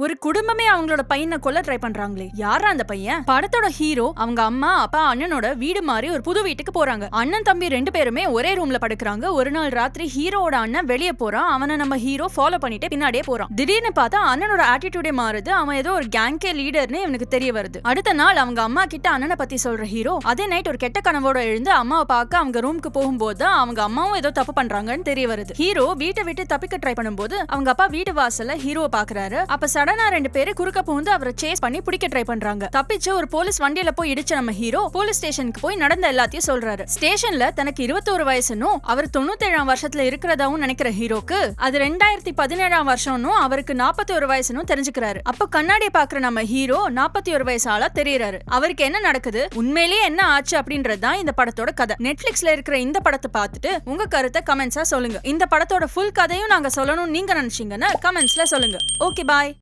ஒரு குடும்பமே அவங்களோட பையனை கொல்ல ட்ரை பண்றாங்களே, யாரா அந்த பையன்? படத்தோட ஹீரோ அவங்க அம்மா அப்பா அண்ணனோட வீடு மாறி ஒரு புது வீட்டுக்கு போறாங்க. அண்ணன் தம்பி 2 பேருமே ஒரே ரூம்ல படுக்கிறாங்க. ஒரு நாள் ராத்திரி ஹீரோவோட அண்ணன் வெளியே போறான். அவனை நம்ம ஹீரோ ஃபாலோ பண்ணிட்டு பின்னாடியே போறான். திடீர்னு பார்த்தா அண்ணனோட ஆட்டிடியூடே மாறுது. அவன் ஏதோ ஒரு கேங்கே லீடர்னு இவனுக்கு தெரிய வருது. அடுத்த நாள் அவங்க அம்மா கிட்ட அண்ணனை பத்தி சொல்ற ஹீரோ அதே நைட் ஒரு கெட்ட கனவோட எழுந்து அம்மாவை பார்க்க அவங்க ரூமுக்கு போகும்போது அவங்க அம்மாவும் ஏதோ தப்பு பண்றாங்கன்னு தெரிய வருது. ஹீரோ வீட்டை விட்டு தப்பிக்க ட்ரை பண்ணும்போது அவங்க அப்பா வீட்டு வாசல்ல ஹீரோவை பாக்குறாரு. அப்ப சடனா 2 பேரு குறுக்க புகுந்து அவரை சேஸ் பண்ணி பிடிக்க ட்ரை பண்றாங்க. தப்பிச்சு ஒரு போலீஸ் வண்டியில போய் இடிச்ச நம்ம ஹீரோ போலீஸ் ஸ்டேஷனுக்கு போய் நடந்த எல்லாத்தையும் சொல்றாரு. ஸ்டேஷன்ல தனக்கு 21 வயசுன்னு அவர் 97ஆம் வருஷத்துல இருக்கிறதாவும் நினைக்கிற ஹீரோக்கு அது 2017ஆம் வருஷம்னும் அவருக்கு 41 வயசுன்னு தெரிஞ்சுக்கிறாரு. அப்ப கண்ணாடியை பாக்குற நம்ம ஹீரோ 41 வயசு ஆளா தெரியறாரு. அவருக்கு என்ன நடக்குது, உண்மையிலேயே என்ன ஆச்சு அப்படின்றது தான் இந்த படத்தோட கதை. நெட்ஃபிளிக்ஸ்ல இருக்கிற இந்த படத்தை பார்த்துட்டு உங்க கருத்தை கமெண்ட்ஸா சொல்லுங்க. இந்த படத்தோட ஃபுல் கதையும் நாங்க சொல்லணும் நீங்க நினைச்சீங்கன்னா கமெண்ட்ஸ்ல சொல்லுங்க. ஓகே, பாய்.